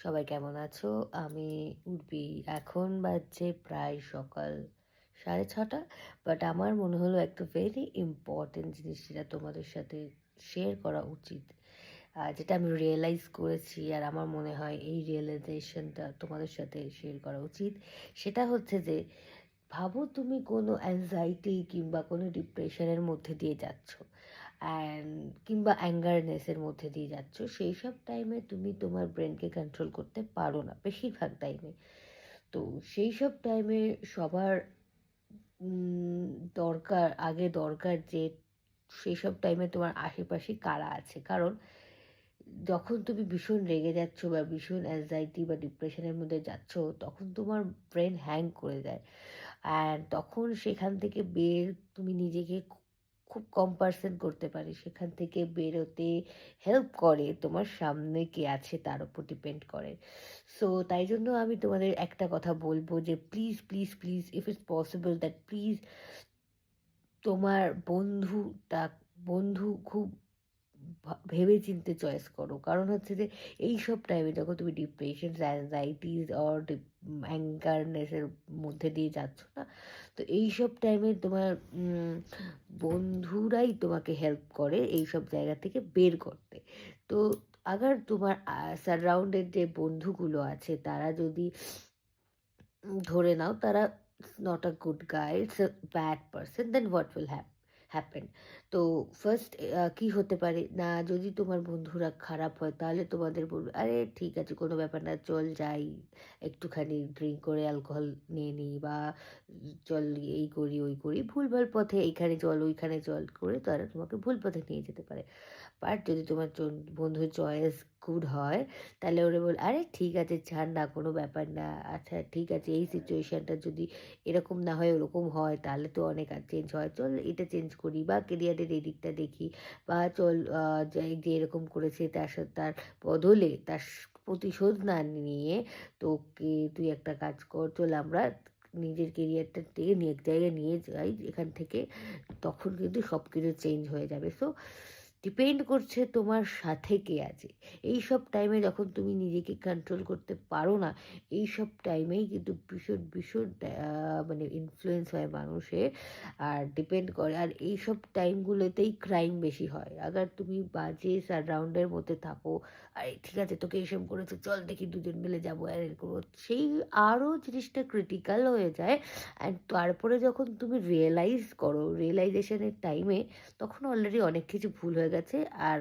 সবাই কেমন আছো? আমি উর্বি। এখন বাজছে প্রায় সকাল 6:30। বাট আমার মনে হলো একটা ভেরি ইম্পর্টেন্ট জিনিস যেটা তোমাদের সাথে শেয়ার করা উচিত। যেটা আমি রিয়েলাইজ করেছি আর আমার মনে হয় এই রিয়েলাইজেশনটা তোমাদের সাথে শেয়ার করা উচিত। সেটা হচ্ছে যে ভাবো তুমি কোনো অ্যাংজাইটি কিংবা কোনো ডিপ্রেশনের মধ্যে দিয়ে যাচ্ছ অ্যান্ড কিংবা অ্যাঙ্গারনেসের মধ্যে দিয়ে যাচ্ছ, সেই সব টাইমে তুমি তোমার ব্রেনকে কন্ট্রোল করতে পারো না বেশিরভাগ টাইমে। তো সেই সব টাইমে সবার উম, দরকার যে সেই সব টাইমে তোমার আশেপাশে কারা আছে। কারণ যখন তুমি ভীষণ রেগে যাচ্ছ বা ভীষণ অ্যাংজাইটি বা ডিপ্রেশনের মধ্যে যাচ্ছ, তখন তোমার ব্রেন হ্যাং করে যায়। অ্যান্ড তখন সেখান থেকে তুমি নিজেকে খুব কম পার্সেন্ট করতে পারে, সেখান থেকে বেরোতে হেল্প করে তোমার সামনে কে আছে তার উপর ডিপেন্ড করে। সো তাই জন্য আমি তোমাদের একটা কথা বলবো যে please please please, if it's possible that please তোমার বন্ধুটা বন্ধু খুব ভেবে চিন্তে চয়েস করো। কারণ হচ্ছে যে এই সব টাইমে যখন তুমি ডিপ্রেশন, অ্যাংজাইটিস অর অ্যাঙ্গারনেসের মধ্যে দিয়ে যাচ্ছ না, তো এই সব টাইমে তোমার বন্ধুরাই তোমাকে হেল্প করে এই সব জায়গা থেকে বের করতে। তো আগার তোমার সারাউন্ডের যে বন্ধুগুলো আছে তারা যদি ধরে নাও তারা not a good guy, it's a bad person, then what will happen. তো ফার্স্ট কি হতে পারে না, যদি তোমার বন্ধুরা খারাপ হয় তাহলে তোমাদের বলবে আরে ঠিক আছে কোনো ব্যাপার না, চল যাই একটুখানি ড্রিঙ্ক করে অ্যালকোহল নিয়ে নিই, বা চল এই করি ওই করি, ভুলভাল পথে এইখানে চল ওইখানে চল করে তারা তোমাকে ভুল পথে নিয়ে যেতে পারে। বাট যদি তোমার বন্ধুর চয়েস গুড হয়, তাহলে ওরা বল আরে ঠিক আছে ছাড় না, কোনো ব্যাপার না, আচ্ছা ঠিক আছে এই সিচুয়েশানটা যদি এরকম না হয় ওরকম হয় তাহলে তো অনেক আর চেঞ্জ হয়, চল এটা চেঞ্জ করি বা কেরিয়ারের এই দিকটা দেখি, বা চল যে এরকম করেছে তার সাথে তার বদলে তার প্রতিশোধ না নিয়ে তোকে তুই একটা কাজ কর, চল আমরা নিজের কেরিয়ারটা থেকে এক জায়গায় নিয়ে যাই এখান থেকে, তখন কিন্তু সব কিছু চেঞ্জ হয়ে যাবে। সো ডিপেন্ড করছে তোমার সাথে কে আছে। এই সব টাইমে যখন তুমি নিজেকে কন্ট্রোল করতে পারো না, এই সব টাইমেই কিন্তু ভীষণ ভীষণ মানে ইনফ্লুয়েন্স হয় মানুষের আর ডিপেন্ড করে। আর এই সব টাইমগুলোতেই ক্রাইম বেশি হয়। আবার তুমি বাজে সারাউন্ডের মধ্যে থাকো, আরে ঠিক আছে তোকে এসব করেছে চল দেখি দুজন মিলে যাবো আর এর করবো, সেই আরও জিনিসটা ক্রিটিক্যাল হয়ে যায়। অ্যান্ড তারপরে যখন তুমি রিয়েলাইজেশনের টাইমে তখন অলরেডি অনেক কিছু ভুল হয়ে গেছে আর